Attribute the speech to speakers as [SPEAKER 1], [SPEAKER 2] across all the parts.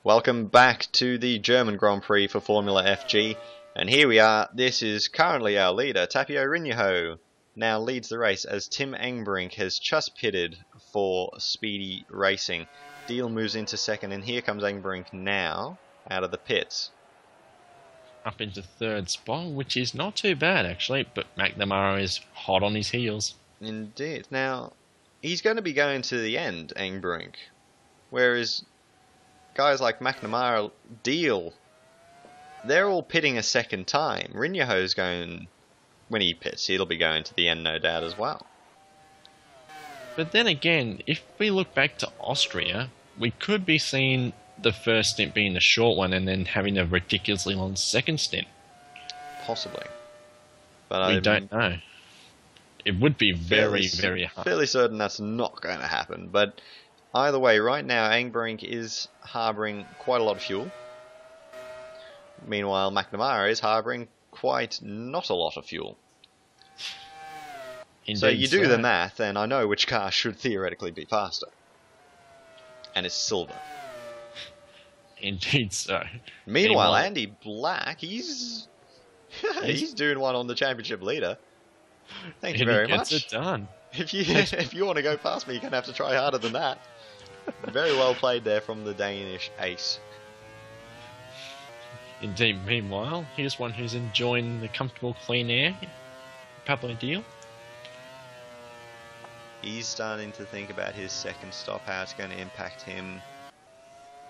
[SPEAKER 1] Welcome back to the German Grand Prix for Formula FG, and here we are. This is currently our leader, Tapio Rinjaho, now leads the race as Tim Engbrink has just pitted for speedy racing. Deal moves into second, and here comes Engbrink now out of the pits.
[SPEAKER 2] Up into third spot, which is not too bad actually, but McNamara is hot on his heels.
[SPEAKER 1] Indeed. Now, he's going to be going to the end, Engbrink, whereas guys like McNamara, Deal, they're all pitting a second time. Rinjaho's going, when he pits, he'll be going to the end no doubt as well.
[SPEAKER 2] But then again, if we look back to Austria, we could be seeing the first stint being a short one and then having a ridiculously long second stint.
[SPEAKER 1] Possibly. But
[SPEAKER 2] we don't know. It would be very hard.
[SPEAKER 1] Fairly certain that's not going to happen, but either way, right now Engbrink is harbouring quite a lot of fuel. Meanwhile, McNamara is harbouring quite not a lot of fuel.
[SPEAKER 2] Indeed,
[SPEAKER 1] so you do the math, and I know which car should theoretically be faster. And it's silver.
[SPEAKER 2] Indeed so.
[SPEAKER 1] Meanwhile, Andy Black, he's doing one on the championship leader. Thank you very much.
[SPEAKER 2] It done.
[SPEAKER 1] If you want to go past me, you're going to have to try harder than that. Very well played there from the Danish ace.
[SPEAKER 2] Indeed. Meanwhile, here's one who's enjoying the comfortable clean air. Pablo Deal.
[SPEAKER 1] He's starting to think about his second stop, how it's going to impact him,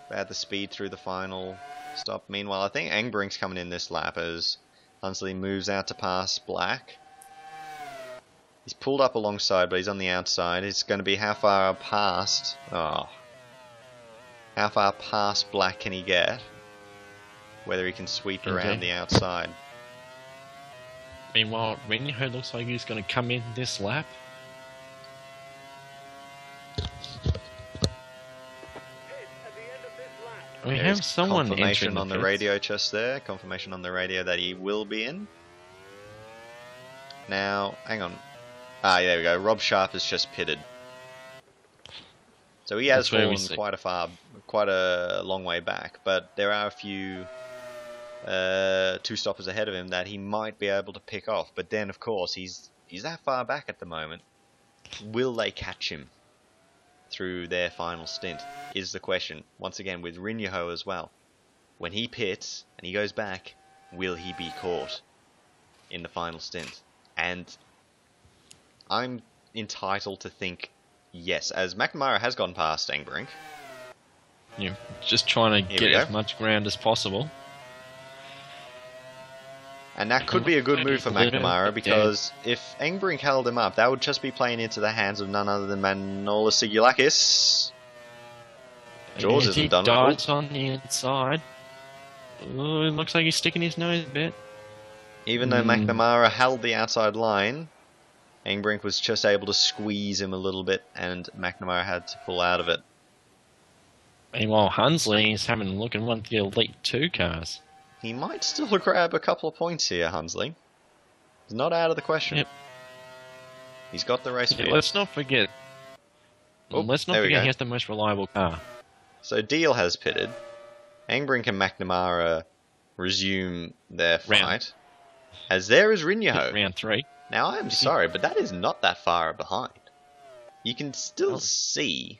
[SPEAKER 1] about the speed through the final stop. Meanwhile, I think Engbrink's coming in this lap as Hunsley moves out to pass Black. He's pulled up alongside, but he's on the outside. It's going to be how far past... Oh. How far past Black can he get? Whether he can sweep around the outside.
[SPEAKER 2] Meanwhile, Rinjaho looks like he's going to come in this lap. We have someone
[SPEAKER 1] confirmation on the radio just there. Confirmation on the radio that he will be in. Now, hang on. Ah, there we go. Rob Sharp has just pitted. So he has fallen quite a long way back, but there are a few two stoppers ahead of him that he might be able to pick off. But then, of course, he's that far back at the moment. Will they catch him through their final stint is the question. Once again, with Rinjaho as well. When he pits and he goes back, will he be caught in the final stint? And I'm entitled to think yes, as McNamara has gone past Engbrink.
[SPEAKER 2] Yeah, just trying to get as much ground as possible.
[SPEAKER 1] And that could be a good move for McNamara, because if Engbrink held him up, that would just be playing into the hands of none other than Manolis Sigulakis. Jaws isn't done
[SPEAKER 2] with it. On the inside. Ooh, it looks like he's sticking his nose a bit.
[SPEAKER 1] Even though McNamara held the outside line, Engbrink was just able to squeeze him a little bit, and McNamara had to pull out of it.
[SPEAKER 2] Meanwhile, Hunsley is having a look at one of the Elite 2 cars.
[SPEAKER 1] He might still grab a couple of points here, Hunsley. It's not out of the question. Yep. He's got the race speed.
[SPEAKER 2] Let's not forget. Let's not forget he has the most reliable car.
[SPEAKER 1] So Deal has pitted. Engbrink and McNamara resume their fight. As there is Rinjaho.
[SPEAKER 2] Round 3.
[SPEAKER 1] Now, I'm sorry, but that is not that far behind. You can still see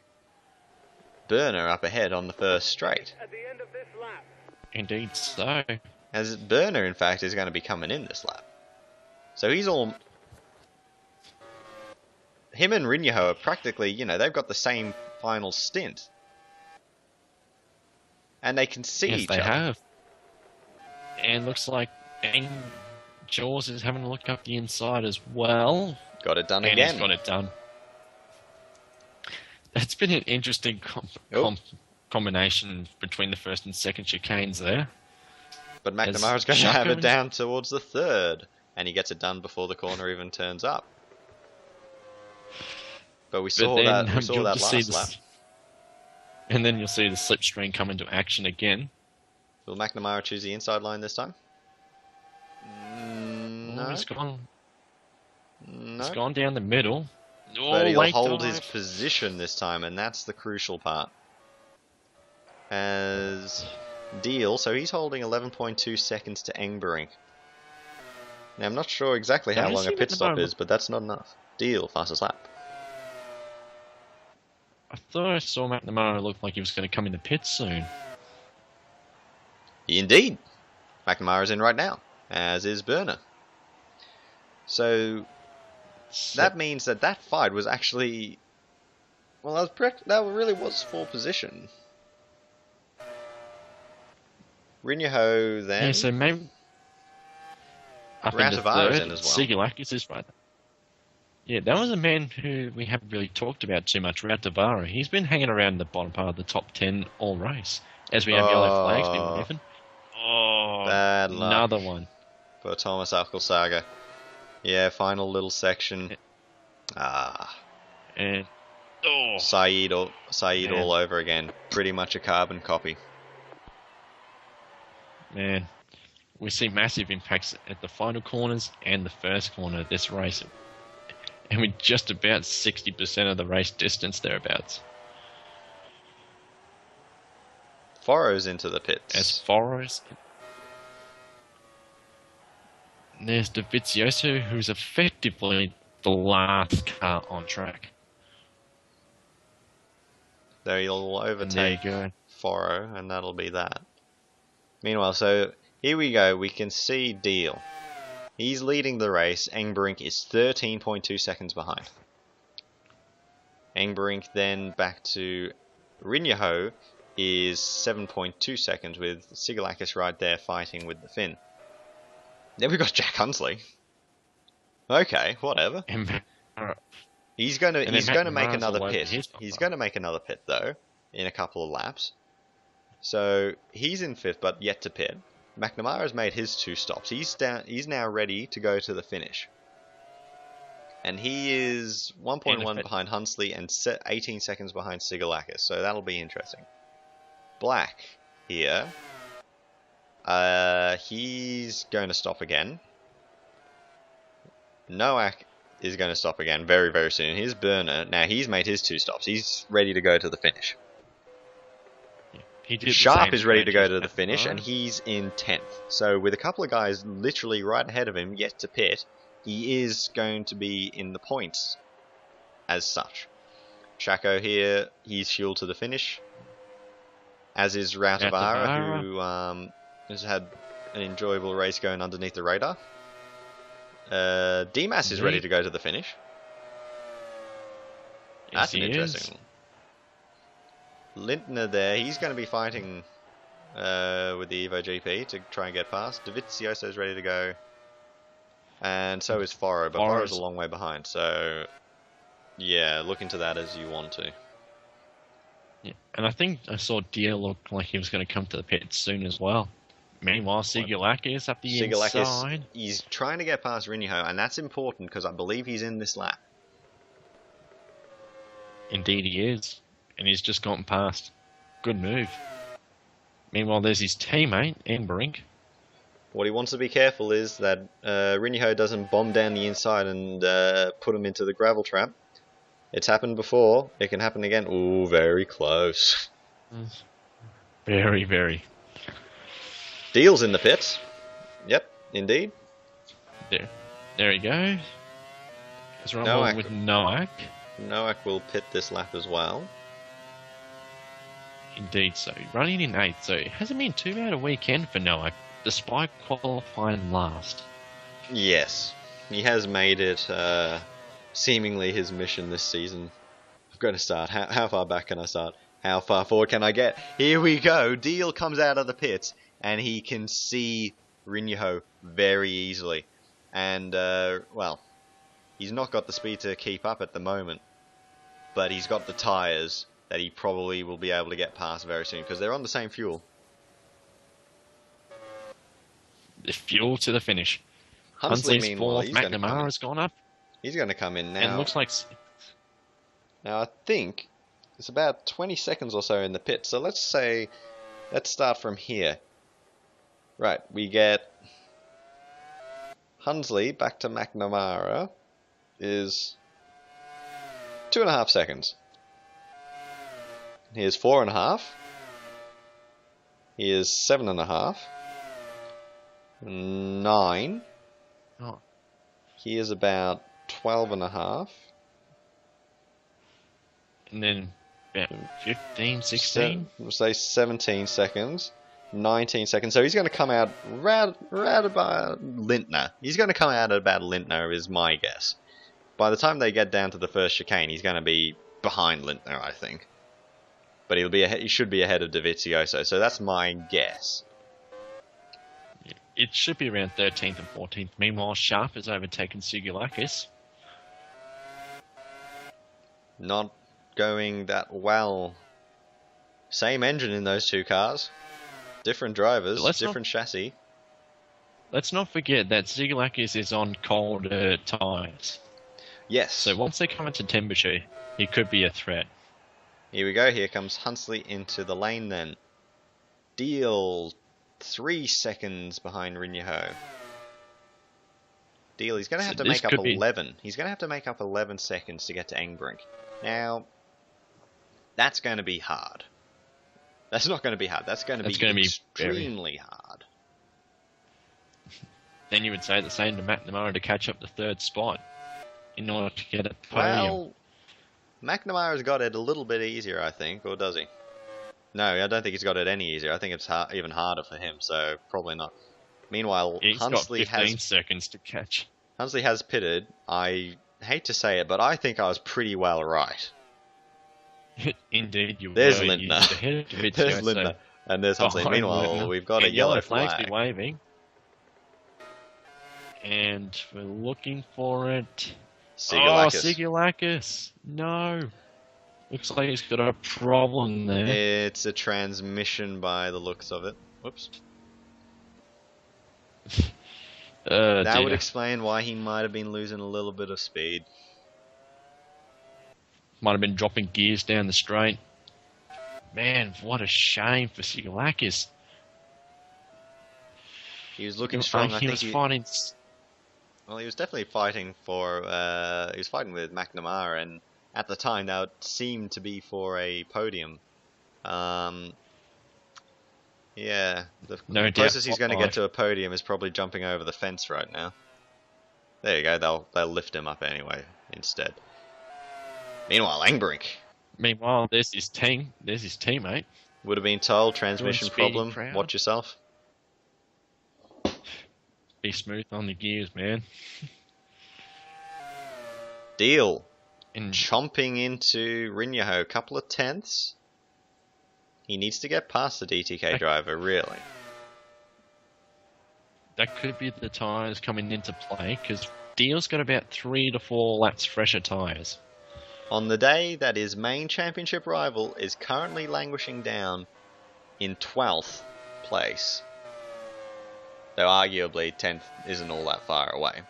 [SPEAKER 1] Burner up ahead on the first straight.
[SPEAKER 3] At the end of this lap.
[SPEAKER 2] Indeed so.
[SPEAKER 1] As Burner, in fact, is going to be coming in this lap. So he's all... Him and Rinjaho are practically, you know, they've got the same final stint. And they can see each other.
[SPEAKER 2] Yes, they have. And looks like Jaws is having a look up the inside as well.
[SPEAKER 1] Got it done
[SPEAKER 2] and
[SPEAKER 1] again.
[SPEAKER 2] He's got it done. It's been an interesting combination between the first and second chicanes there.
[SPEAKER 1] But McNamara's going to have it down towards the third. And he gets it done before the corner even turns up. But we saw that last lap.
[SPEAKER 2] And then you'll see the slipstream come into action again.
[SPEAKER 1] Will McNamara choose the inside line this time? No.
[SPEAKER 2] It's gone. No. It's gone down the middle.
[SPEAKER 1] But he'll hold his position this time, and that's the crucial part. as Deal, so he's holding 11.2 seconds to Engberink. Now I'm not sure exactly how long a pit stop is, but that's not enough. Deal, fastest lap.
[SPEAKER 2] I thought I saw McNamara look like he was going to come in the pit soon.
[SPEAKER 1] Indeed. McNamara's in right now, as is Burner. So that means that fight was actually... Well, that really was for position. Rinyaho then...
[SPEAKER 2] Yeah, so maybe... Up in the third, in as well. Sigilakis is right. Yeah, that was a man who we haven't really talked about too much, Rautavaara. He's been hanging around the bottom part of the top 10 all race. As we have yellow flags being waving. Oh,
[SPEAKER 1] bad luck.
[SPEAKER 2] Another one.
[SPEAKER 1] For Thomas Saga. Yeah, final little section.
[SPEAKER 2] And
[SPEAKER 1] Saeed all over again. Pretty much a carbon copy.
[SPEAKER 2] Man, we see massive impacts at the final corners and the first corner of this race. And we're just about 60% of the race distance thereabouts.
[SPEAKER 1] Foro's into the pits.
[SPEAKER 2] As Foro's... There's Dovizioso, who's effectively the last car on track.
[SPEAKER 1] There he'll overtake Foro, and that'll be that. Meanwhile, so here we go. We can see Deal. He's leading the race. Engberink is 13.2 seconds behind. Engberink then back to Rinyaho is 7.2 seconds with Sigilakis right there fighting with the Finn. Then we've got Jack Hunsley. Okay, whatever. He's going to make another pit. He's going to make another pit though in a couple of laps. So he's in fifth, but yet to pit. McNamara's made his 2 stops. He's now ready to go to the finish. And he is 1.1 behind Hunsley and 18 seconds behind Sigilakis. So that'll be interesting. Black here. He's going to stop again. Nowak is going to stop again very, very soon. Here's Burner. Now he's made his 2 stops. He's ready to go to the finish. Sharp is ready to go to the finish, and he's in 10th. So with a couple of guys literally right ahead of him, yet to pit, he is going to be in the points as such. Chaco here, he's fueled to the finish, as is Rautavaara, who has had an enjoyable race going underneath the radar. Dimas is ready to go to the finish. That's an interesting one. Lindner there, he's going to be fighting with the Evo GP to try and get past. Dovizioso's ready to go. And so is Foro, but Foro's a long way behind. So, yeah, look into that as you want to.
[SPEAKER 2] Yeah, and I think I saw Deal look like he was going to come to the pit soon as well. Meanwhile, Sigilakis up the inside.
[SPEAKER 1] He's trying to get past Rinyaho, and that's important because I believe he's in this lap.
[SPEAKER 2] Indeed he is. And he's just gotten past. Good move. Meanwhile, there's his teammate, Engberink.
[SPEAKER 1] What he wants to be careful is that Rinyaho doesn't bomb down the inside and put him into the gravel trap. It's happened before. It can happen again. Ooh, very close.
[SPEAKER 2] Very, very.
[SPEAKER 1] Deal's in the pits. Yep, indeed.
[SPEAKER 2] There he goes. Let's run with Nowak.
[SPEAKER 1] Nowak will pit this lap as well.
[SPEAKER 2] Indeed so. Running in 8th, so it hasn't been too bad a weekend for Nowak, despite qualifying last.
[SPEAKER 1] Yes, he has made it seemingly his mission this season. I'm going to start. How far back can I start? How far forward can I get? Here we go. Deal comes out of the pits, and he can see Rinyaho very easily. And, well, he's not got the speed to keep up at the moment, but he's got the tyres that he probably will be able to get past very soon, because they're on the same fuel.
[SPEAKER 2] The fuel to the finish.
[SPEAKER 1] Hunsley's meanwhile,
[SPEAKER 2] McNamara's gone up.
[SPEAKER 1] He's going to come in now.
[SPEAKER 2] And looks like...
[SPEAKER 1] Now I think it's about 20 seconds or so in the pit, so let's start from here. Right, we get Hunsley back to McNamara is 2.5 seconds. Here's 4.5. He is 7.5. 9.
[SPEAKER 2] Oh.
[SPEAKER 1] He is about 12.5.
[SPEAKER 2] And then about 15, 16?
[SPEAKER 1] We'll say 17 seconds. 19 seconds. So he's going to come out round about Lintner. He's going to come out at about Lintner is my guess. By the time they get down to the first chicane, he's going to be behind Lintner, I think. But he should be ahead of Dovizioso. So that's my guess.
[SPEAKER 2] It should be around 13th and 14th. Meanwhile, Sharp has overtaken Sigulakis.
[SPEAKER 1] Not going that well. Same engine in those two cars. Different drivers, different chassis.
[SPEAKER 2] Let's not forget that Sigulakis is on colder tyres.
[SPEAKER 1] Yes.
[SPEAKER 2] So once they come into temperature, he could be a threat.
[SPEAKER 1] Here we go. Here comes Hunsley into the lane then. Deal 3 seconds behind Rinyaho. Deal, he's going to have to make up 11. He's going to have to make up 11 seconds to get to Engbrink. Now, that's going to be hard. That's not going to be hard. That's going to be extremely hard.
[SPEAKER 2] Then you would say the same to McNamara to catch up the third spot in order to get a podium.
[SPEAKER 1] Well, McNamara's got it a little bit easier, I think, or does he? No, I don't think he's got it any easier. I think it's even harder for him, so probably not. Meanwhile, Hunsley
[SPEAKER 2] got 15 seconds to catch.
[SPEAKER 1] Hunsley has pitted. I hate to say it, but I think I was pretty well right.
[SPEAKER 2] Indeed, you
[SPEAKER 1] there's
[SPEAKER 2] were.
[SPEAKER 1] Lindner. There's Lindner. And there's Hunsley. Meanwhile, Lindner. We've got a yellow flag.
[SPEAKER 2] Be waving. And we're looking for it. Sigulakis. No. Looks like he's got a problem there.
[SPEAKER 1] It's a transmission by the looks of it. Whoops. That would explain why he might have been losing a little bit of speed.
[SPEAKER 2] Might have been dropping gears down the straight. Man, what a shame for Sigulakis.
[SPEAKER 1] He was looking strong.
[SPEAKER 2] He was fighting.
[SPEAKER 1] Well, he was definitely fighting for. He was fighting with McNamara, and at the time that seemed to be for a podium. Yeah, the closest he's going to get to a podium is probably jumping over the fence right now. There you go. They'll lift him up anyway instead. Meanwhile, Engbrink.
[SPEAKER 2] Meanwhile, there's his team. There's his teammate.
[SPEAKER 1] Would have been told transmission problem. Watch yourself.
[SPEAKER 2] Be smooth on the gears, man.
[SPEAKER 1] Deal. Chomping into Rinyaho. Couple of tenths. He needs to get past the DTK driver, really.
[SPEAKER 2] That could be the tyres coming into play, because Deal's got about 3 to 4 laps fresher tyres.
[SPEAKER 1] On the day that his main championship rival is currently languishing down in 12th place. Though arguably 10th isn't all that far away.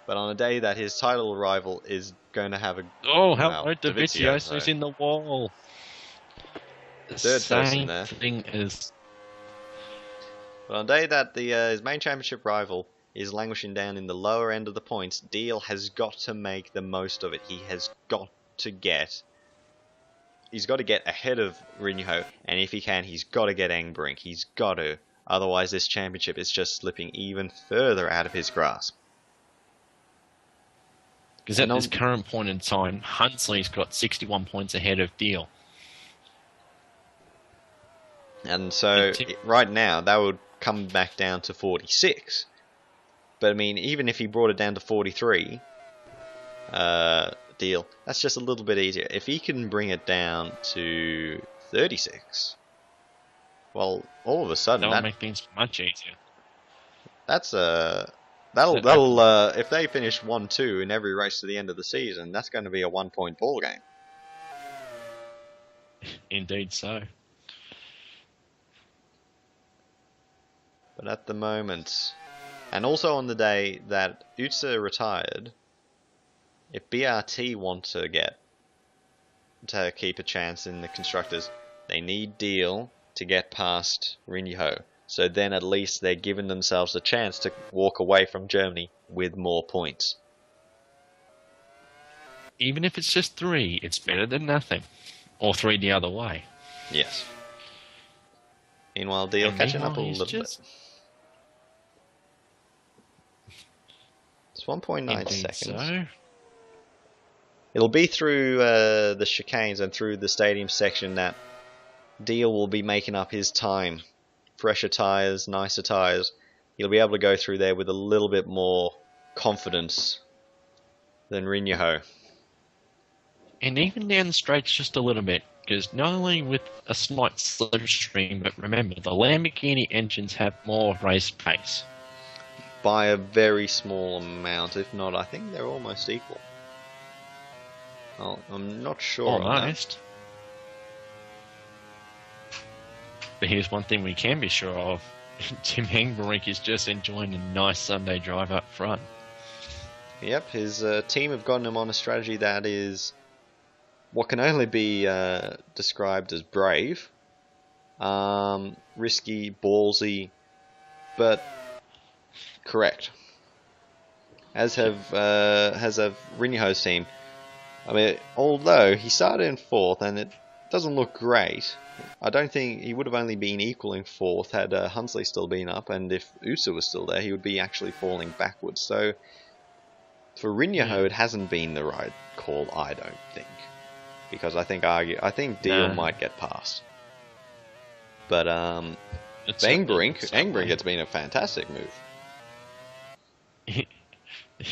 [SPEAKER 1] But on a day that his title rival is going to have a...
[SPEAKER 2] Oh, hello, Dovizioso's in the wall. The
[SPEAKER 1] third person there.
[SPEAKER 2] Thing is...
[SPEAKER 1] But on a day that his main championship rival is languishing down in the lower end of the points, Deal has got to make the most of it. He's got to get ahead of Rinyaho, and if he can, he's got to get Engbrink. He's got to. Otherwise, this championship is just slipping even further out of his grasp.
[SPEAKER 2] Because at this current point in time, Hunsley's got 61 points ahead of Deal.
[SPEAKER 1] And so, right now, that would come back down to 46. But, I mean, even if he brought it down to 43, Deal, that's just a little bit easier. If he can bring it down to 36, well, all of a sudden...
[SPEAKER 2] That'll make things much easier.
[SPEAKER 1] That's that'll if they finish 1-2 in every race to the end of the season, that's going to be a 1-point ball game.
[SPEAKER 2] Indeed so.
[SPEAKER 1] But at the moment, and also on the day that Utsa retired, if BRT want to keep a chance in the constructors, they need Deal to get past Rinyaho. So then at least they're giving themselves a chance to walk away from Germany with more points.
[SPEAKER 2] Even if it's just 3, it's better than nothing. Or 3 the other way.
[SPEAKER 1] Yes. Meanwhile, Deal catching up a little bit. It's 1.9 seconds.
[SPEAKER 2] So.
[SPEAKER 1] It'll be through the chicanes and through the stadium section that Deal will be making up his time. Fresher tyres, nicer tyres. He'll be able to go through there with a little bit more confidence than Rinyaho.
[SPEAKER 2] And even down the straights just a little bit, because not only with a slight slipstream, but remember, the Lamborghini engines have more race pace.
[SPEAKER 1] By a very small amount, if not, I think they're almost equal. Oh, I'm not sure.
[SPEAKER 2] Almost. But here's one thing we can be sure of. Tim Engbrink is just enjoying a nice Sunday drive up front.
[SPEAKER 1] Yep, his team have gotten him on a strategy that is what can only be described as brave, risky, ballsy, but correct. As have Rinyaho's team. I mean, although he started in 4th and it doesn't look great, I don't think he would have only been equaling 4th had Hunsley still been up, and if Usa was still there, he would be actually falling backwards. So for Rinyaho, it hasn't been the right call, I don't think, because I think Deal might get past. But Engbrink, it's been a fantastic move.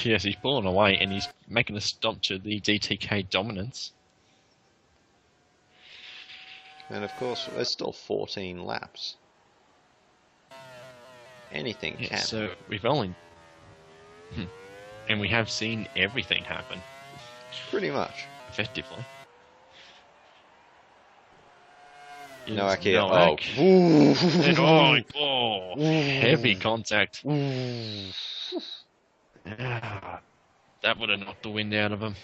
[SPEAKER 2] Yes, he's pulling away and he's making a stop to the DTK dominance.
[SPEAKER 1] And of course, there's still 14 laps. Anything can.
[SPEAKER 2] So we've only... And we have seen everything happen.
[SPEAKER 1] Pretty much.
[SPEAKER 2] Effectively.
[SPEAKER 1] No,
[SPEAKER 2] heavy contact. That would have knocked the wind out of him.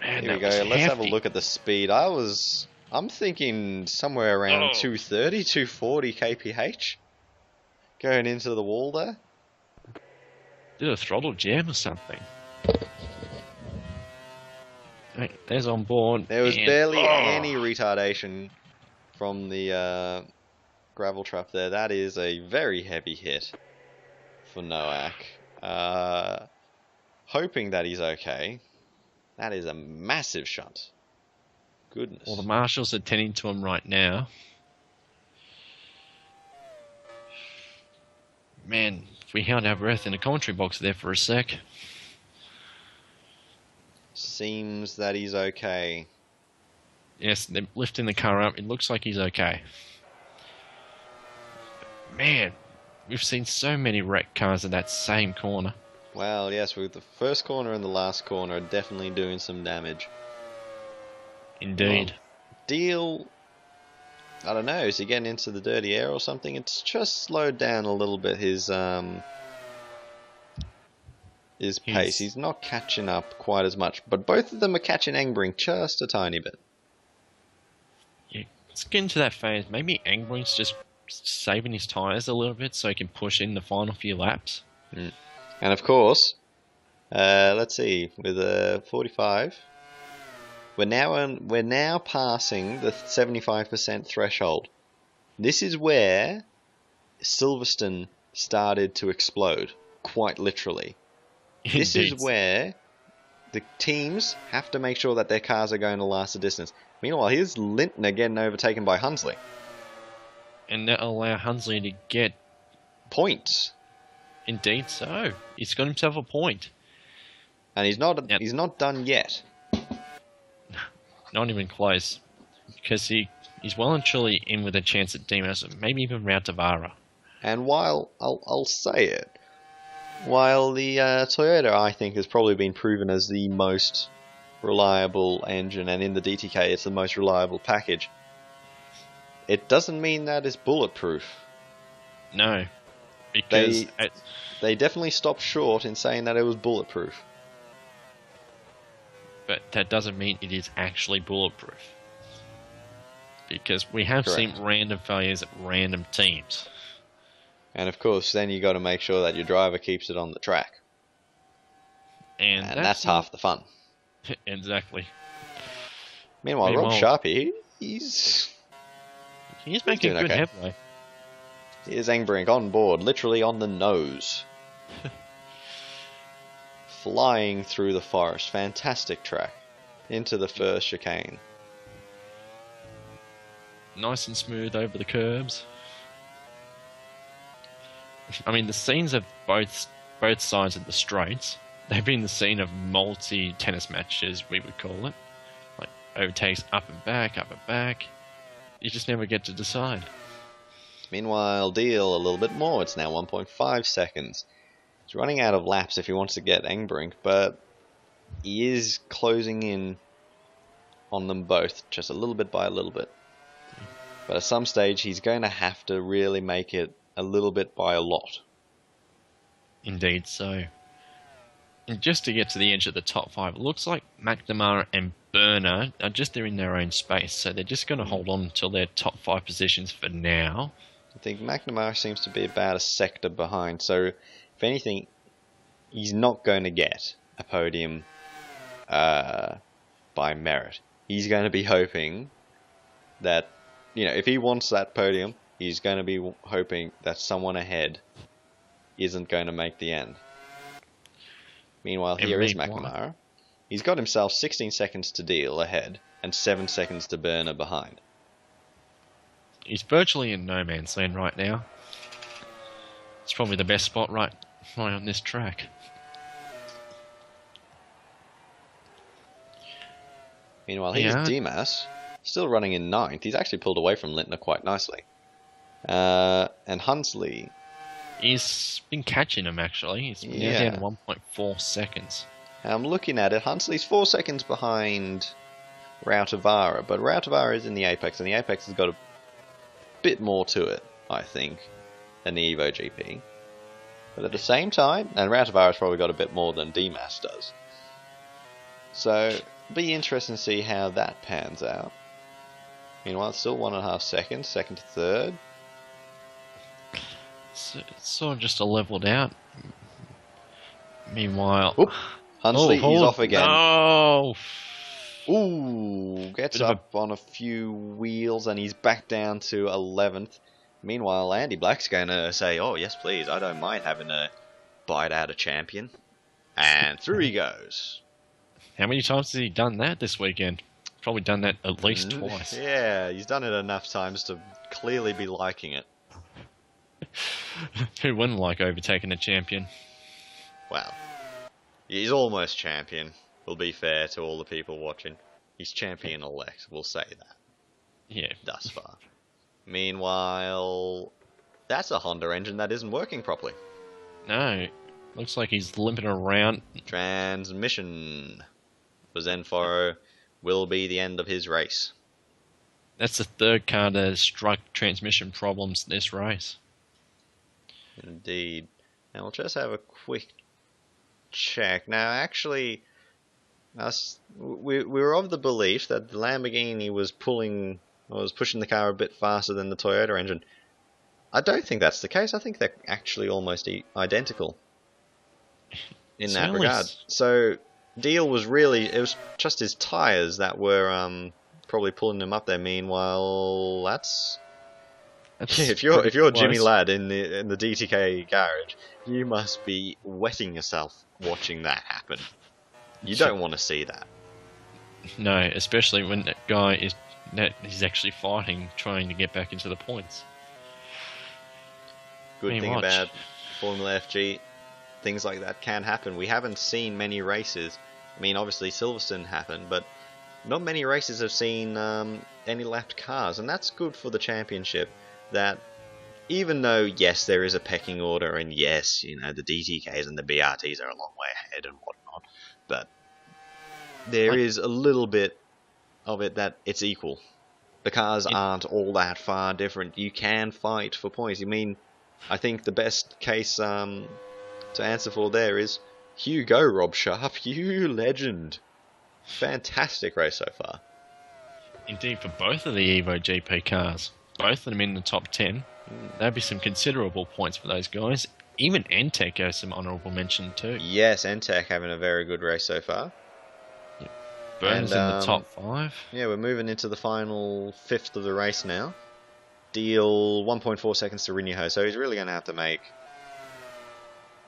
[SPEAKER 2] Man,
[SPEAKER 1] here we go. Let's have a look at the speed. I'm thinking somewhere around 230, 240 kph going into the wall there.
[SPEAKER 2] Did a throttle jam or something? Right, there's on board.
[SPEAKER 1] There was barely any retardation from the gravel trap there. That is a very heavy hit for Noack. Hoping that he's okay. That is a massive shunt. Goodness.
[SPEAKER 2] Well, the marshals are tending to him right now. Man, we held our breath in the commentary box there for a sec.
[SPEAKER 1] Seems that he's okay.
[SPEAKER 2] Yes, they're lifting the car up. It looks like he's okay. Man, we've seen so many wrecked cars in that same corner.
[SPEAKER 1] Well, yes, with the first corner and the last corner are definitely doing some damage.
[SPEAKER 2] Indeed.
[SPEAKER 1] Well, Deal, I don't know, is he getting into the dirty air or something? It's just slowed down a little bit his pace. He's not catching up quite as much, but both of them are catching Engbrink just a tiny bit.
[SPEAKER 2] Yeah, let's get into that phase. Maybe Engbrink's just saving his tyres a little bit so he can push in the final few laps.
[SPEAKER 1] And of course, let's see, with a 45, we're now passing the 75% threshold. This is where Silverstone started to explode, quite literally. This is where the teams have to make sure that their cars are going to last a distance. Meanwhile, here's Lintner getting overtaken by Hunsley.
[SPEAKER 2] And that'll allow Hunsley to get
[SPEAKER 1] points.
[SPEAKER 2] Indeed so. He's got himself a point.
[SPEAKER 1] And he's not done yet.
[SPEAKER 2] Not even close. Because he's well and truly in with a chance at Demos, maybe even Route Tavara.
[SPEAKER 1] And while, I'll say it, while the Toyota, I think, has probably been proven as the most reliable engine, and in the DTK it's the most reliable package, it doesn't mean that it's bulletproof.
[SPEAKER 2] No. Because
[SPEAKER 1] they definitely stopped short in saying that it was bulletproof.
[SPEAKER 2] But that doesn't mean it is actually bulletproof. Because we have seen random failures at random teams.
[SPEAKER 1] And of course, then you got to make sure that your driver keeps it on the track. And that's half the fun.
[SPEAKER 2] Exactly.
[SPEAKER 1] Meanwhile, Rob Sharpie, he's
[SPEAKER 2] He's making good headway.
[SPEAKER 1] Here's Engbrink on board, literally on the nose. Flying through the forest. Fantastic track. Into the first chicane.
[SPEAKER 2] Nice and smooth over the curbs. I mean, the scenes of both sides of the straights, they've been the scene of multi-tennis matches, we would call it. Like, overtakes up and back. You just never get to decide.
[SPEAKER 1] Meanwhile, Deal a little bit more. It's now 1.5 seconds. He's running out of laps if he wants to get Engbrink, but he is closing in on them both, just a little bit by a little bit. But at some stage, he's going to have to really make it a little bit by a lot.
[SPEAKER 2] Indeed so. And just to get to the edge of the top 5, it looks like McNamara and Berner are just there in their own space, so they're just going to hold on until their top 5 positions for now.
[SPEAKER 1] I think McNamara seems to be about a sector behind, so if anything, he's not going to get a podium by merit. He's going to be hoping that, if he wants that podium, he's going to be hoping that someone ahead isn't going to make the end. Meanwhile, here is McNamara. He's got himself 16 seconds to Deal ahead and 7 seconds to Berner behind.
[SPEAKER 2] He's virtually in no man's land right now. It's probably the best spot right on this track.
[SPEAKER 1] Meanwhile, here's Dimas, still running in 9th. He's actually pulled away from Lintner quite nicely. And Hunsley...
[SPEAKER 2] He's been catching him, actually. He's now down to 1.4 seconds.
[SPEAKER 1] I'm looking at it. Hunsley's 4 seconds behind Rautavara, but Rautavara is in the Apex, and the Apex has got a bit more to it, I think, than the Evo GP. But at the same time, and Rautavara's probably got a bit more than Dimas does. So, it'll be interesting to see how that pans out. Meanwhile, it's still 1.5 seconds, second to third.
[SPEAKER 2] So it's sort of just a leveled out. Meanwhile...
[SPEAKER 1] Oop, Hunsley, he's off again.
[SPEAKER 2] No!
[SPEAKER 1] Ooh, gets up on a few wheels and he's back down to 11th. Meanwhile, Andy Black's going to say, oh, yes, please, I don't mind having a bite out of champion. And through he goes.
[SPEAKER 2] How many times has he done that this weekend? Probably done that at least twice.
[SPEAKER 1] Yeah, he's done it enough times to clearly be liking it.
[SPEAKER 2] Who wouldn't like overtaking a champion?
[SPEAKER 1] Well, he's almost champion. We'll be fair to all the people watching. He's champion-elect, we'll say that.
[SPEAKER 2] Yeah.
[SPEAKER 1] Thus far. Meanwhile, that's a Honda engine that isn't working properly.
[SPEAKER 2] No, looks like he's limping around.
[SPEAKER 1] Transmission for Zenforo will be the end of his race.
[SPEAKER 2] That's the third car that has struck transmission problems this race.
[SPEAKER 1] Indeed. Now we'll just have a quick check. Now, actually, we were of the belief that the Lamborghini was pushing the car a bit faster than the Toyota engine. I don't think that's the case. I think they're actually almost identical in that regard. So, Deal was it was just his tyres that were probably pulling him up there. Meanwhile, if you're Jimmy Ladd in the DTK garage, you must be wetting yourself watching that happen. You don't want to see that.
[SPEAKER 2] No, especially when that guy he's actually fighting, trying to get back into the points.
[SPEAKER 1] Good thing about Formula FG, things like that can happen. We haven't seen many races. I mean, obviously Silverstone happened, but not many races have seen any lapped cars, and that's good for the championship. That even though, yes, there is a pecking order, and yes, the DTKs and the BRTs are a long way ahead and whatnot, but there is a little bit of it that it's equal. The cars aren't all that far different. You can fight for points. I think the best case to answer for there is, you go, Rob Sharp, you legend. Fantastic race so far.
[SPEAKER 2] Indeed, for both of the Evo GP cars. Both of them in the top 10. That'd be some considerable points for those guys. Even Entech has some honourable mention too.
[SPEAKER 1] Yes, Entech having a very good race so far.
[SPEAKER 2] Yeah. Burns in the top 5.
[SPEAKER 1] Yeah, we're moving into the final fifth of the race now. Deal 1.4 seconds to Rinyaho, so he's really going to have to make...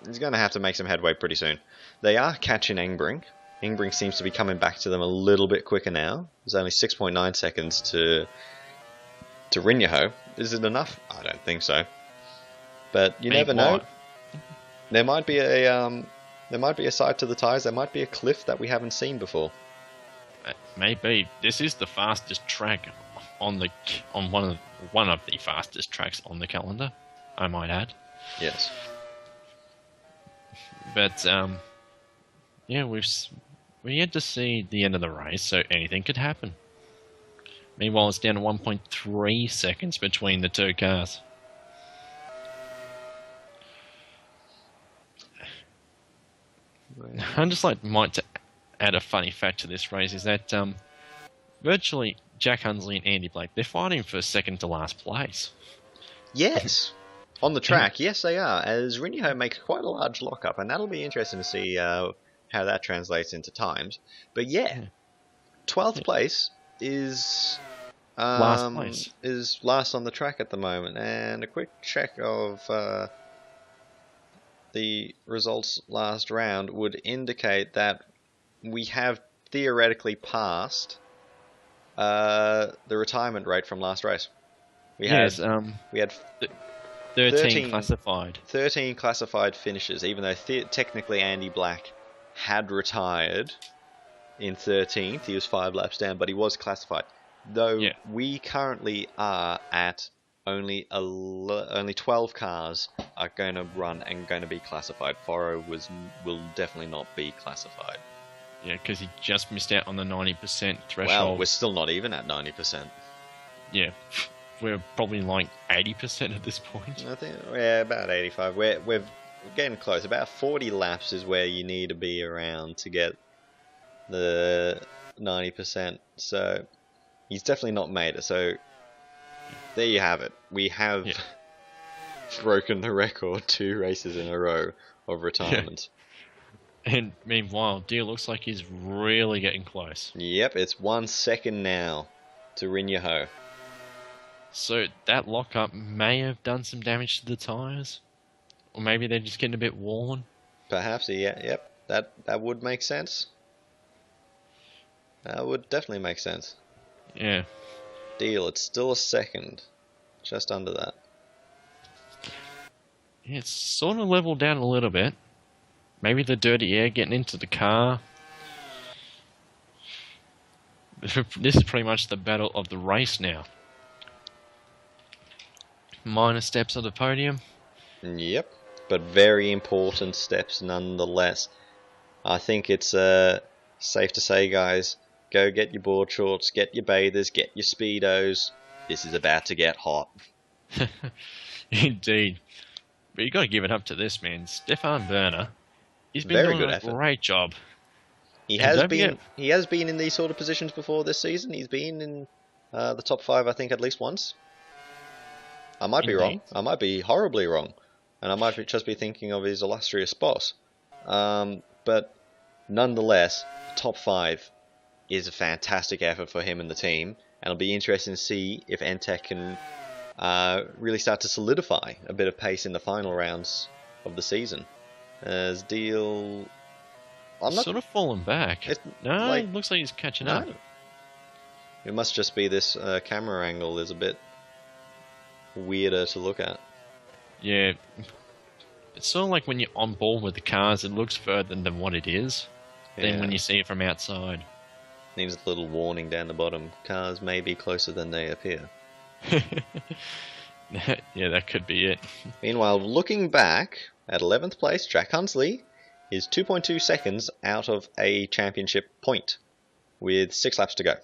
[SPEAKER 1] He's going to have to make some headway pretty soon. They are catching Engbrink. Engbrink seems to be coming back to them a little bit quicker now. There's only 6.9 seconds to Rinyaho. Is it enough? I don't think so. But you never know. There might be a side to the tyres. There might be a cliff that we haven't seen before.
[SPEAKER 2] Maybe this is the fastest track on one of the fastest tracks on the calendar, I might add.
[SPEAKER 1] Yes.
[SPEAKER 2] But yeah, we're yet to see the end of the race, so anything could happen. Meanwhile, it's down to 1.3 seconds between the two cars. I'd just like to add a funny fact to this race is that virtually Jack Hunsley and Andy Blake, they're fighting for second to last place.
[SPEAKER 1] Yes. On the track, yes they are, as Rinyaho makes quite a large lockup, and that'll be interesting to see how that translates into times. But yeah, 12th place is last on the track at the moment, and a quick check of the results last round would indicate that we have theoretically passed the retirement rate from last race. We had 13
[SPEAKER 2] classified.
[SPEAKER 1] 13 classified finishes, even though technically Andy Black had retired in 13th. He was 5 laps down, but he was classified. Though we currently are at only 12 cars are going to run and going to be classified. Foro will definitely not be classified.
[SPEAKER 2] Yeah, because he just missed out on the 90% threshold.
[SPEAKER 1] Well, we're still not even at 90%.
[SPEAKER 2] Yeah. We're probably like 80% at this point.
[SPEAKER 1] I think we're about 85. We're getting close. About 40 laps is where you need to be around to get the 90%. So he's definitely not made it. So there you have it. We have broken the record 2 races in a row of retirement.
[SPEAKER 2] And meanwhile, Deal looks like he's really getting close.
[SPEAKER 1] Yep, it's 1 second now to Rinyaho.
[SPEAKER 2] So that lockup may have done some damage to the tyres, or maybe they're just getting a bit worn.
[SPEAKER 1] Perhaps, yeah, yep. That would make sense. That would definitely make sense.
[SPEAKER 2] Yeah.
[SPEAKER 1] Deal, it's still a second, just under that.
[SPEAKER 2] Yeah, it's sort of leveled down a little bit. Maybe the dirty air getting into the car. This is pretty much the battle of the race now. Minor steps on the podium.
[SPEAKER 1] Yep, but very important steps nonetheless. I think it's safe to say, guys, go get your board shorts, get your bathers, get your Speedos. This is about to get hot.
[SPEAKER 2] Indeed. But you got to give it up to this man, Stefan Werner. He's been doing a great job.
[SPEAKER 1] He has been in these sort of positions before this season. He's been in the top 5, I think, at least once. I might be wrong. I might be horribly wrong. And I might just be thinking of his illustrious boss. But nonetheless, top 5 is a fantastic effort for him and the team. And it'll be interesting to see if Entech can really start to solidify a bit of pace in the final rounds of the season. As Deal...
[SPEAKER 2] sort of fallen back. It looks like he's catching up.
[SPEAKER 1] It must just be this camera angle is a bit weirder to look at.
[SPEAKER 2] Yeah, it's sort of like when you're on board with the cars, it looks further than what it is. Then when you see it from outside,
[SPEAKER 1] needs a little warning down the bottom. Cars may be closer than they appear.
[SPEAKER 2] Yeah, that could be it.
[SPEAKER 1] Meanwhile, looking back at 11th place, Jack Hunsley is 2.2 seconds out of a championship point with 6 laps to go.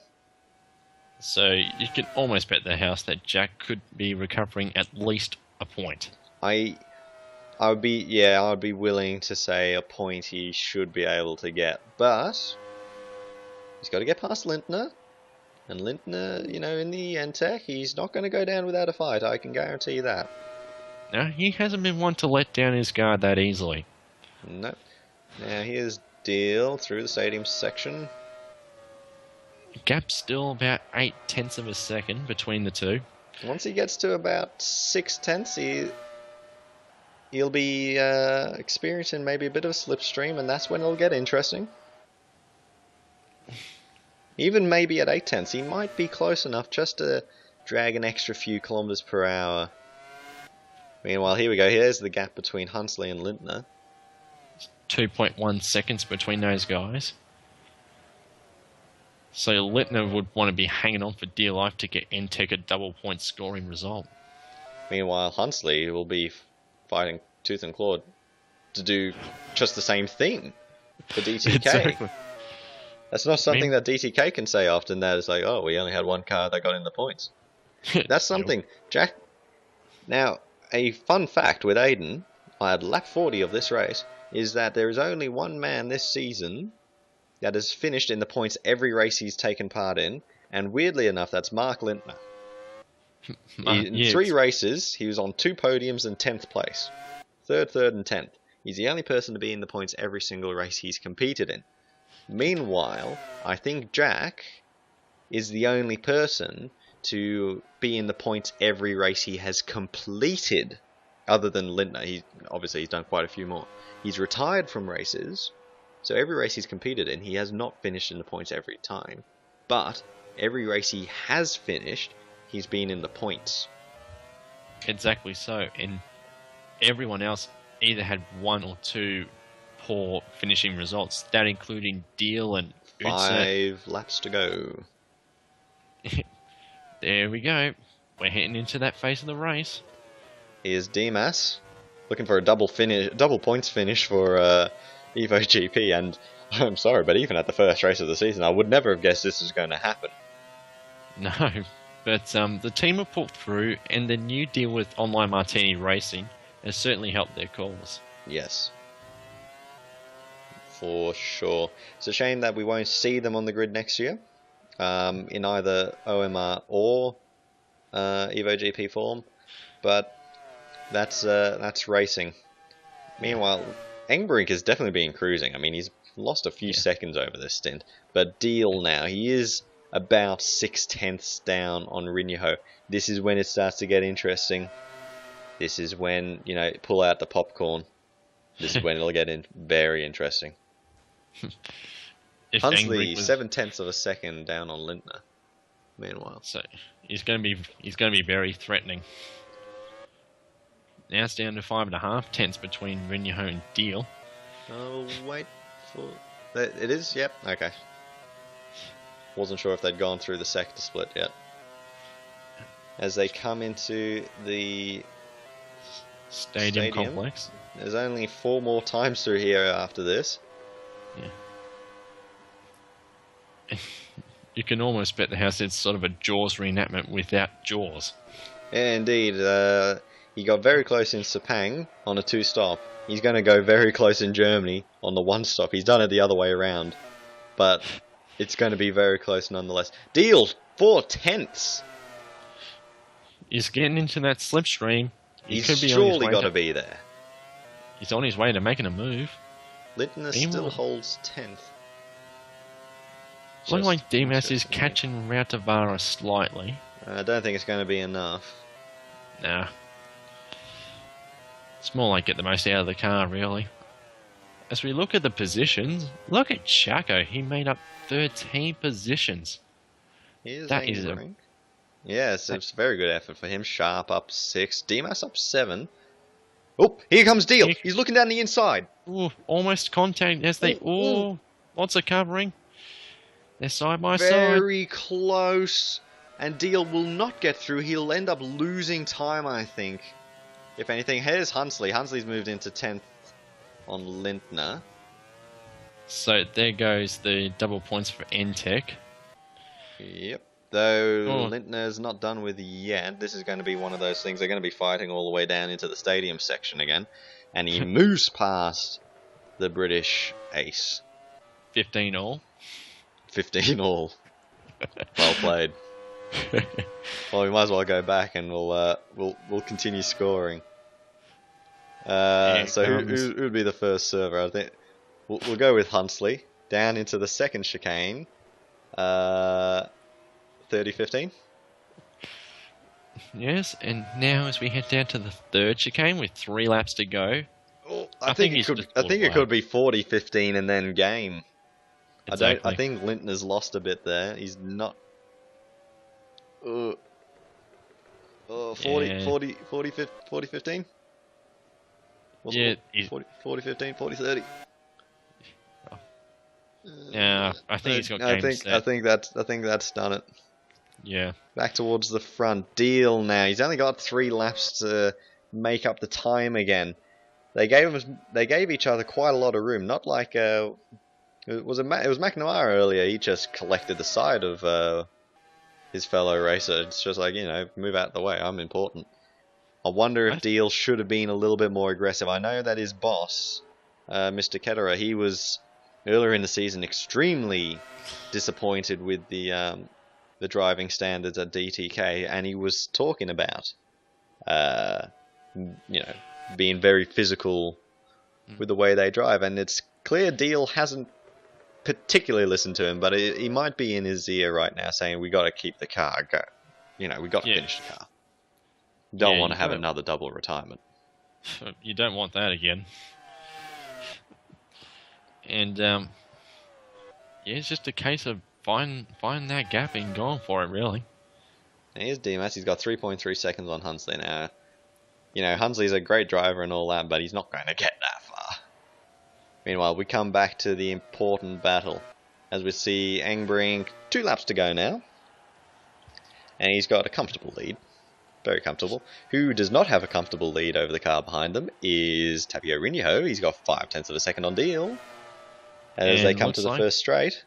[SPEAKER 2] So you can almost bet the house that Jack could be recovering at least a point.
[SPEAKER 1] I would be willing to say a point he should be able to get, but he's got to get past Lindner, and Lindner, in the Entech, he's not going to go down without a fight. I can guarantee that.
[SPEAKER 2] No, he hasn't been one to let down his guard that easily.
[SPEAKER 1] No. Now here's Deal through the stadium section.
[SPEAKER 2] Gap's still about 0.8 of a second between the two.
[SPEAKER 1] Once he gets to about 6/10, he'll be experiencing maybe a bit of a slipstream, and that's when it'll get interesting. Even maybe at 8/10, he might be close enough just to drag an extra few kilometers per hour. Meanwhile, here we go. Here's the gap between Hunsley and Lintner.
[SPEAKER 2] 2.1 seconds between those guys. So Lintner would want to be hanging on for dear life to get Entech a double point scoring result.
[SPEAKER 1] Meanwhile, Hunsley will be fighting tooth and claw to do just the same thing for DTK.
[SPEAKER 2] Exactly.
[SPEAKER 1] That's not something that DTK can say often. That is like, oh, we only had one car that got in the points. That's something. Jack. Now, a fun fact with Aiden, at lap 40 of this race, is that there is only one man this season that has finished in the points every race he's taken part in, and weirdly enough, that's Mark Lintner. In 3 races, he was on 2 podiums and 10th place. Third, and 10th. He's the only person to be in the points every single race he's competed in. Meanwhile, I think Jack is the only person to be in the points every race he has completed, other than Lintner. Obviously he's done quite a few more. He's retired from races, so every race he's competed in, he has not finished in the points every time. But every race he has finished, he's been in the points.
[SPEAKER 2] Exactly so, and everyone else either had 1 or 2 poor finishing results, that including Deal and
[SPEAKER 1] 5 laps to go.
[SPEAKER 2] There we go. We're heading into that phase of the race.
[SPEAKER 1] Here's Dimas, looking for a double points finish for Evo GP, and I'm sorry, but even at the first race of the season, I would never have guessed this was going to happen.
[SPEAKER 2] No, but the team have pulled through, and the new deal with Online Martini Racing has certainly helped their cause.
[SPEAKER 1] Yes. For sure. It's a shame that we won't see them on the grid next year, in either OMR or Evo GP form, but that's racing. Meanwhile, Engbrink has definitely been cruising. I mean, he's lost a few seconds over this stint, but Deal now, he is about 6/10 down on Rinyaho. This is when it starts to get interesting. This is when, you know, pull out the popcorn. This is when it'll get very interesting. Hunsley, 7/10 of a second down on Lintner. Meanwhile,
[SPEAKER 2] so he's going to be very threatening. Now it's down to 5.5 tenths between Rinyaho and Deal.
[SPEAKER 1] Oh, wait for it is. Yep. Okay. Wasn't sure if they'd gone through the sector split yet. As they come into the
[SPEAKER 2] stadium complex,
[SPEAKER 1] there's only 4 more times through here after this.
[SPEAKER 2] Yeah. You can almost bet the house it's sort of a Jaws reenactment without Jaws.
[SPEAKER 1] Yeah, indeed. He got very close in Sepang on a 2-stop. He's going to go very close in Germany on the 1-stop. He's done it the other way around. But it's going to be very close nonetheless. Deal, 4/10.
[SPEAKER 2] He's getting into that slipstream.
[SPEAKER 1] He's surely got to be there.
[SPEAKER 2] He's on his way to making a move.
[SPEAKER 1] Lintner still holds 10th.
[SPEAKER 2] Looking like Dimas is catching Rautavaara slightly.
[SPEAKER 1] I don't think it's going to be enough.
[SPEAKER 2] Nah. It's more like get the most out of the car, really. As we look at the positions, look at Chaco. He made up 13 positions.
[SPEAKER 1] That is a... Yes, it's a very good effort for him. Sharp up 6. Dimas up 7. Oh, here comes Deal. He's looking down the inside.
[SPEAKER 2] Ooh, almost contact as they... Ooh, lots of covering. They're side by side.
[SPEAKER 1] Very close. And Deal will not get through. He'll end up losing time, I think. If anything, here's Hunsley. Hunsley's moved into 10th on Lintner.
[SPEAKER 2] So there goes the double points for Entech.
[SPEAKER 1] Yep. Though Lintner's not done with yet. This is going to be one of those things. They're going to be fighting all the way down into the stadium section again. And he moves past the British ace.
[SPEAKER 2] 15 all.
[SPEAKER 1] 15 all. Well played. Well, we might as well go back and we'll continue scoring. So who would be the first server? I think we'll go with Hunsley down into the second chicane. 30-15.
[SPEAKER 2] Yes, and now as we head down to the third chicane with 3 laps to go.
[SPEAKER 1] Oh, I think it could be 40-15 and then game.
[SPEAKER 2] Exactly.
[SPEAKER 1] I think Linton has lost a bit there. He's not. 40-15?
[SPEAKER 2] Yeah,
[SPEAKER 1] 40-15, 40-30.
[SPEAKER 2] Yeah, I think he's got game set.
[SPEAKER 1] I think that's done it.
[SPEAKER 2] Yeah.
[SPEAKER 1] Back towards the front. Deal now. He's only got 3 laps to make up the time again. They gave each other quite a lot of room. Not like it was McNamara earlier. He just collected the side of his fellow racer. It's just like, move out of the way. I'm important. I wonder if Deal should have been a little bit more aggressive. I know that his boss, Mr. Ketterer, he was earlier in the season extremely disappointed with the driving standards at DTK, and he was talking about, being very physical with the way they drive. And it's clear Deal hasn't particularly listened to him, but he might be in his ear right now saying, we got to keep the car go. We got to finish the car. Don't want to have another double retirement.
[SPEAKER 2] You don't want that again. And it's just a case of find that gap and going for it, really.
[SPEAKER 1] Here's Dimas. He's got 3.3 seconds on Hunsley now. Hunsley's a great driver and all that, but he's not going to get that far. Meanwhile, we come back to the important battle as we see Engbrink 2 laps to go now. And he's got a comfortable lead. Very comfortable. Who does not have a comfortable lead over the car behind them is Tapio Rinho. He's got 0.5 of a second on Deal as they come to the first straight.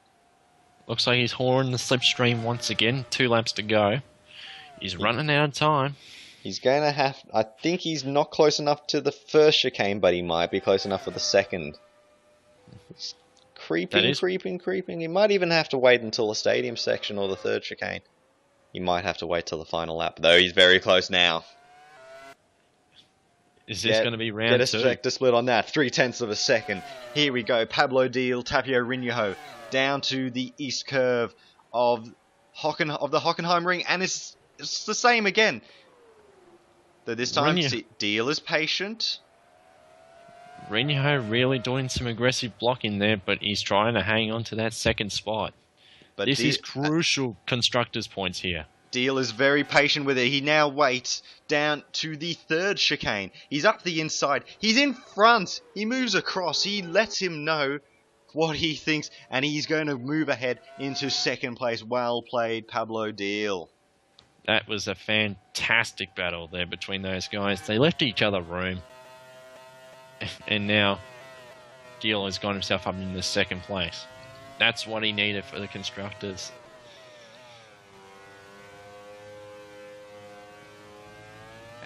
[SPEAKER 2] Looks like he's hauling the slipstream once again. 2 laps to go. He's running out of time.
[SPEAKER 1] He's going to have... I think he's not close enough to the first chicane, but he might be close enough for the second. He's creeping. He might even have to wait until the stadium section or the third chicane. He might have to wait till the final lap, though he's very close now.
[SPEAKER 2] Is this going to be round 2?
[SPEAKER 1] Get a sector split on that. 0.3 of a second. Here we go. Pablo Deal, Tapio Rinho, down to the east curve of the Hockenheim ring, and it's the same again. Though this time, Deal is patient.
[SPEAKER 2] Rinho really doing some aggressive blocking there, but he's trying to hang on to that second spot. But this is crucial constructors' points here.
[SPEAKER 1] Deal is very patient with it. He now waits down to the third chicane. He's up the inside. He's in front. He moves across. He lets him know what he thinks, and he's going to move ahead into second place. Well played, Pablo Deal.
[SPEAKER 2] That was a fantastic battle there between those guys. They left each other room. And now Deal has got himself up in the second place. That's what he needed for the constructors.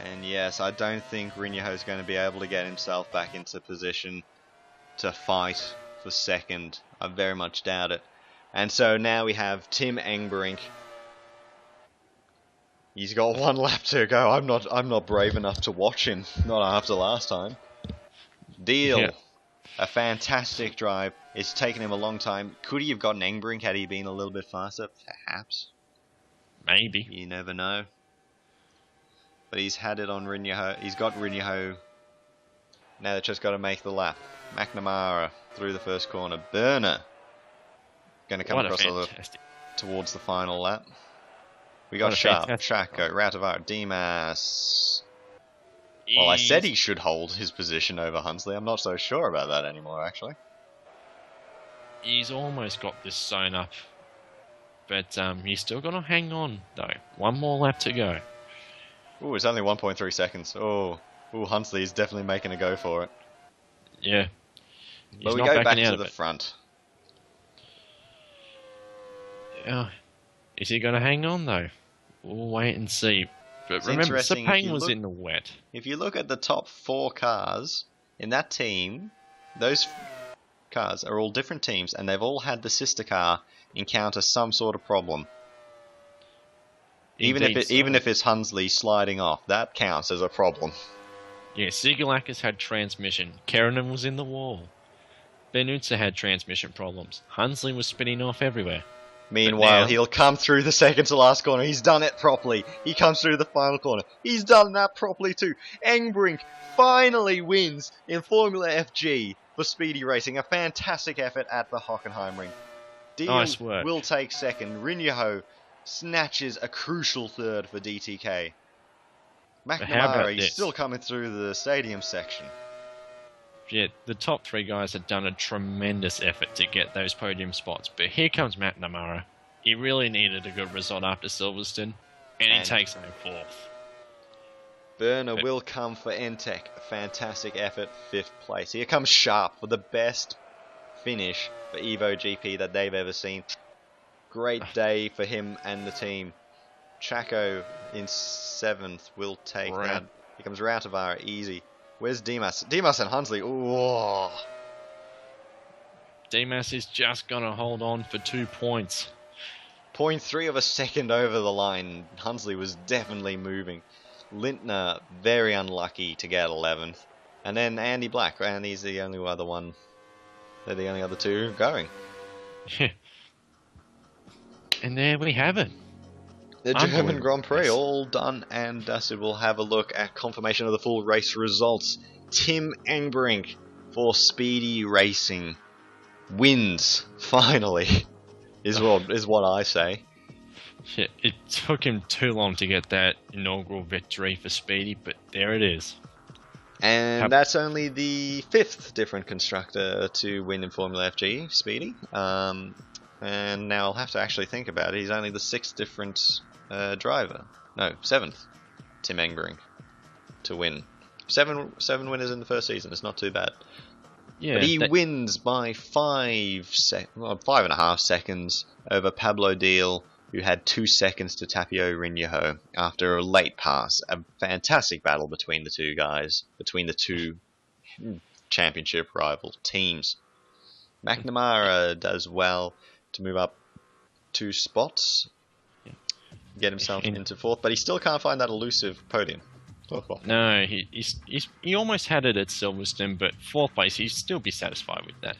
[SPEAKER 1] And yes, I don't think Rinho is going to be able to get himself back into position to fight for second. I very much doubt it. And so now we have Tim Engbrink. He's got 1 lap to go. I'm not brave enough to watch him. Not after last time. Deal. Yeah. A fantastic drive. It's taken him a long time. Could he have gotten Engbrink had he been a little bit faster? Perhaps.
[SPEAKER 2] Maybe.
[SPEAKER 1] You never know. But he's had it on Rinho. He's got Rinho. Now they've just got to make the lap. McNamara through the first corner. Burner going to come across towards the final lap. We got Sharp, Chaco, Rautavaara, Dimas. Well, I said he should hold his position over Hunsley. I'm not so sure about that anymore, actually.
[SPEAKER 2] He's almost got this sewn up. But he's still got to hang on, though. 1 more lap to go.
[SPEAKER 1] Ooh, it's only 1.3 seconds. Oh, Hunsley is definitely making a go for it.
[SPEAKER 2] Yeah.
[SPEAKER 1] But we go back to the front.
[SPEAKER 2] Is he going to hang on, though? We'll wait and see. But remember, Sepang was in the wet.
[SPEAKER 1] If you look at the top 4 cars in that team, those cars are all different teams, and they've all had the sister car encounter some sort of problem. Even if it's Hunsley sliding off, that counts as a problem.
[SPEAKER 2] Yeah, Sigalakis had transmission. Kerinen was in the wall. Benutza had transmission problems. Hunsley was spinning off everywhere.
[SPEAKER 1] Meanwhile, he'll come through the second to last corner. He's done it properly. He comes through the final corner. He's done that properly too. Engbrink finally wins in Formula FG for Speedy Racing. A fantastic effort at the Hockenheimring. Deal
[SPEAKER 2] nice work.
[SPEAKER 1] Will take second. Rinjaho snatches a crucial third for DTK. McNamara is still coming through the stadium section.
[SPEAKER 2] Yeah, the top three guys have done a tremendous effort to get those podium spots, but here comes McNamara. He really needed a good result after Silverstone, and he takes home fourth.
[SPEAKER 1] Berner will come for Entech. A fantastic effort, 5th place. Here comes Sharp for the best finish for Evo GP that they've ever seen. Great day for him and the team. Chaco in 7th will take that. Here comes Rautavaara, easy. Where's Dimas? Dimas and Hunsley. Ooh.
[SPEAKER 2] Dimas is just going to hold on for 2 points.
[SPEAKER 1] 0.3 of a second over the line. Hunsley was definitely moving. Lintner, very unlucky to get 11th. And then Andy Black. Andy's the only other one. They're the only other two going.
[SPEAKER 2] And there we have it.
[SPEAKER 1] The German Grand Prix all done and dusted. We'll have a look at confirmation of the full race results. Tim Engbrink for Speedy Racing wins finally. Is what I say.
[SPEAKER 2] It took him too long to get that inaugural victory for Speedy, but there it is.
[SPEAKER 1] And that's only the 5th different constructor to win in Formula FG, Speedy. And now I'll have to actually think about it. He's only the 6th different driver. No, 7th. Tim Engbrink to win. Seven winners in the first season. It's not too bad. Yeah, but he wins by 5.5 seconds over Pablo Deal, who had 2 seconds to Tapio Rinjaho after a late pass. A fantastic battle between the two guys, between the two championship rival teams. McNamara does well to move up 2 spots, get himself into 4th, but he still can't find that elusive podium.
[SPEAKER 2] No, he almost had it at Silverstone, but 4th place, he'd still be satisfied with that.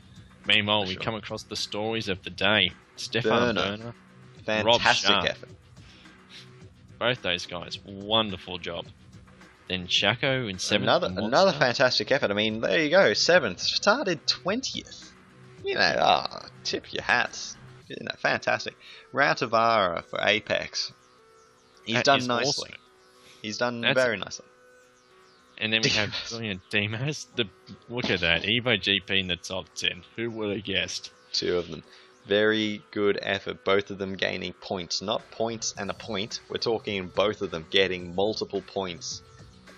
[SPEAKER 2] Meanwhile, we come across the stories of the day. Stefan Berner,
[SPEAKER 1] fantastic effort.
[SPEAKER 2] Both those guys, wonderful job. Then Chaco in 7th.
[SPEAKER 1] Another fantastic effort. I mean, there you go, 7th. Started 20th. You know, tip your hats. You know, fantastic. Rautavaara for Apex. He's done nicely. He's done very nicely.
[SPEAKER 2] And then we have brilliant Dimas. Look at that. Evo GP in the top 10. Who would have guessed? 2 of them.
[SPEAKER 1] Very good effort. Both of them gaining points. Not points and a point. We're talking both of them getting multiple points.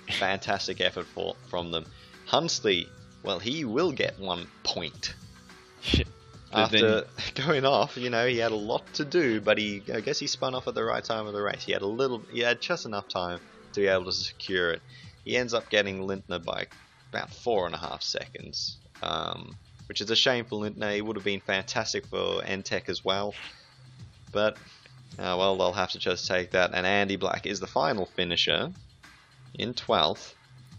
[SPEAKER 1] Fantastic effort from them. Hunsley, well, he will get 1 point. After going off, you know, he had a lot to do, but I guess he spun off at the right time of the race. He had just enough time to be able to secure it. He ends up getting Lintner by about 4.5 seconds, which is a shame for Lintner. He would have been fantastic for Entech as well, but well, they'll have to just take that. And Andy Black is the final finisher in 12th,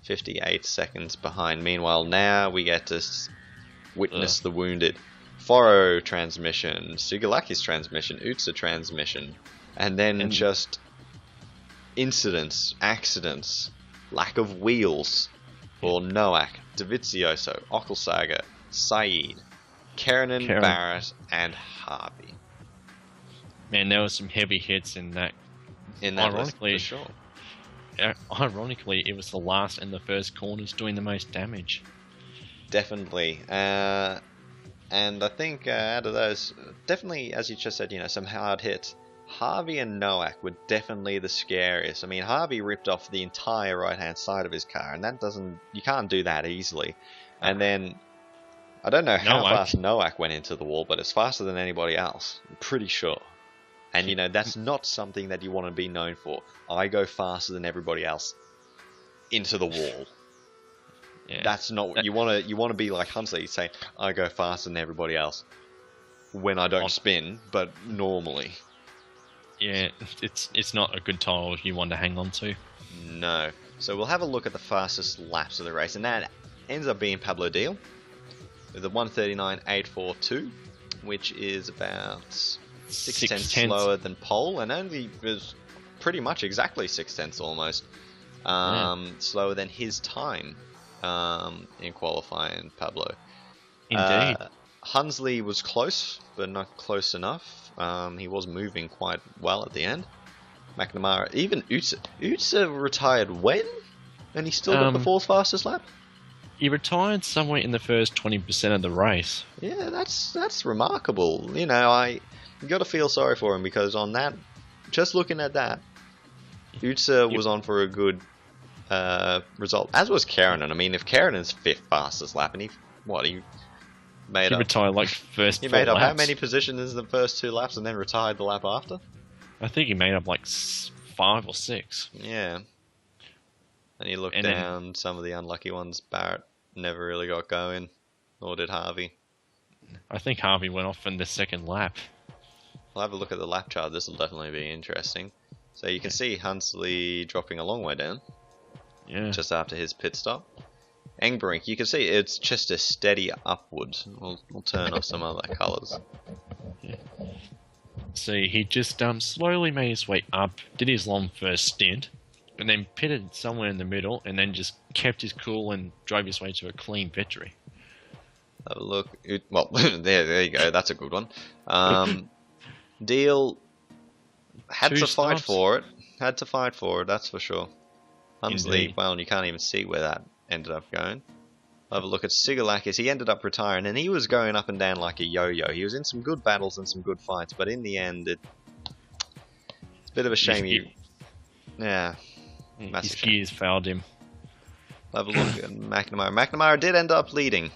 [SPEAKER 1] 58 seconds behind. Meanwhile, now we get to witness the wounded. Foro transmission, Sugalakis transmission, Utsa transmission, and then just incidents, accidents, lack of wheels for Nowak, Dovizioso, Okelsager, Saeed, Keranen, Barrett, and Harvey.
[SPEAKER 2] Man, there were some heavy hits in that. Ironically,
[SPEAKER 1] list, for sure.
[SPEAKER 2] Ironically, it was the last and the first corners doing the most damage.
[SPEAKER 1] Definitely. And I think out of those, definitely, as you just said, you know, some hard hits. Harvey and Nowak were definitely the scariest. I mean, Harvey ripped off the entire right-hand side of his car, and you can't do that easily. And then, I don't know how fast Nowak went into the wall, but it's faster than anybody else. I'm pretty sure. And, you know, that's not something that you want to be known for. I go faster than everybody else into the wall. Yeah. That's not what you want to be like Hunsley, saying I go faster than everybody else when I don't spin, but normally.
[SPEAKER 2] Yeah, it's not a good title you want to hang on to.
[SPEAKER 1] No. So we'll have a look at the fastest laps of the race, and that ends up being Pablo Deal with a 1:39.842, which is about 6/10 slower than pole, and only was pretty much exactly 6/10 almost slower than his time in qualifying, Pablo.
[SPEAKER 2] Indeed.
[SPEAKER 1] Hunsley was close, but not close enough. He was moving quite well at the end. McNamara, even Utsa retired when? And he still got the 4th fastest lap?
[SPEAKER 2] He retired somewhere in the first 20% of the race.
[SPEAKER 1] Yeah, that's remarkable. You know, you got to feel sorry for him, because on that, just looking at that, Utsa was on for a good result, as was Keranen. I mean, if Kerenen's 5th fastest lap, and he made up,
[SPEAKER 2] retired like first.
[SPEAKER 1] He made up how many positions in the first 2 laps, and then retired the lap after?
[SPEAKER 2] I think he made up like 5 or 6.
[SPEAKER 1] Yeah. And you look down, some of the unlucky ones. Barrett never really got going, nor did Harvey.
[SPEAKER 2] I think Harvey went off in the 2nd lap.
[SPEAKER 1] I'll have a look at the lap chart. This will definitely be interesting. So you can see Hunsley dropping a long way down.
[SPEAKER 2] Yeah.
[SPEAKER 1] Just after his pit stop. Engbrink, you can see it's just a steady upwards. We'll turn off some other colours.
[SPEAKER 2] Yeah. See, he just slowly made his way up, did his long first stint, and then pitted somewhere in the middle, and then just kept his cool and drove his way to a clean victory.
[SPEAKER 1] Have a look. Well, there you go. That's a good one. Deal had to fight for it. Had to fight for it, that's for sure. Hunsley, well, you can't even see where that ended up going. Have a look at Sigalakis. He ended up retiring, and he was going up and down like a yo-yo. He was in some good battles and some good fights, but in the end, it's a bit of a shame.
[SPEAKER 2] His gears failed him.
[SPEAKER 1] Have a look at McNamara. McNamara did end up leading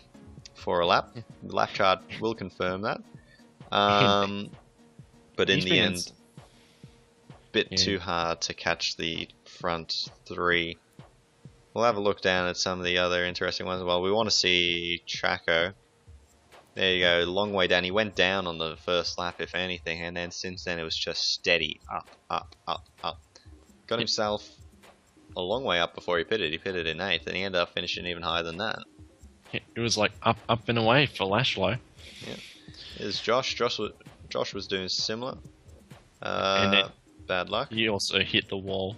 [SPEAKER 1] for a lap. The lap chart will confirm that. But in the end, bit too hard to catch the front 3. We'll have a look down at some of the other interesting ones. Well, we want to see Traco. There you go, long way down. He went down on the first lap, if anything, and then since then it was just steady up, up, up, up. Got himself a long way up before he pitted. He pitted in 8th, and he ended up finishing even higher than that.
[SPEAKER 2] It was like up, up and away for Laszlo.
[SPEAKER 1] Yeah. Here's Josh. Josh was doing similar.
[SPEAKER 2] And then
[SPEAKER 1] bad luck.
[SPEAKER 2] He also hit the wall.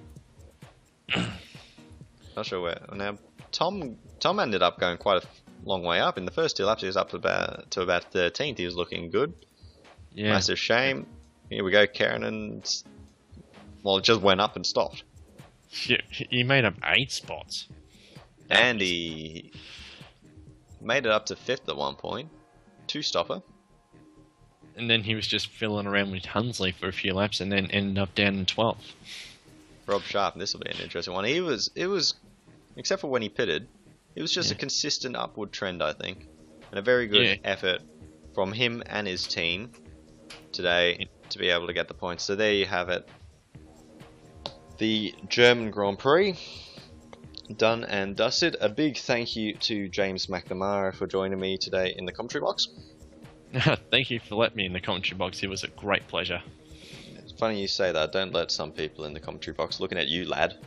[SPEAKER 1] Not sure where. Now, Tom ended up going quite a long way up. In the first 2 laps, he was up to about 13th. He was looking good.
[SPEAKER 2] Yeah.
[SPEAKER 1] Massive shame. Here we go, Keranen. Well, it just went up and stopped.
[SPEAKER 2] He made up 8 spots.
[SPEAKER 1] And he made it up to 5th at one point. 2-stopper.
[SPEAKER 2] And then he was just fiddling around with Hunsley for a few laps, and then ended up down in 12th.
[SPEAKER 1] Rob Sharp, this will be an interesting one. It was, except for when he pitted, it was just a consistent upward trend, I think. And a very good effort from him and his team today to be able to get the points. So there you have it. The German Grand Prix done and dusted. A big thank you to James McNamara for joining me today in the commentary box.
[SPEAKER 2] Thank you for letting me in the commentary box. It was a great pleasure.
[SPEAKER 1] It's funny you say that. Don't let some people in the commentary box looking at you, lad.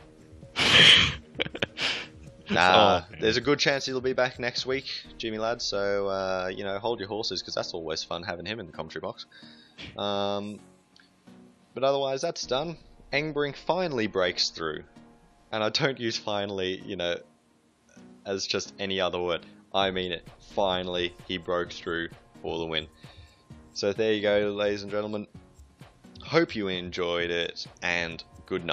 [SPEAKER 1] There's a good chance he'll be back next week, Jimmy lad. So you know, hold your horses, because that's always fun having him in the commentary box. But otherwise, that's done. Engbrink finally breaks through, and I don't use finally, you know, as just any other word. I mean it. Finally, he broke through for the win. So there you go, ladies and gentlemen. Hope you enjoyed it, and good night.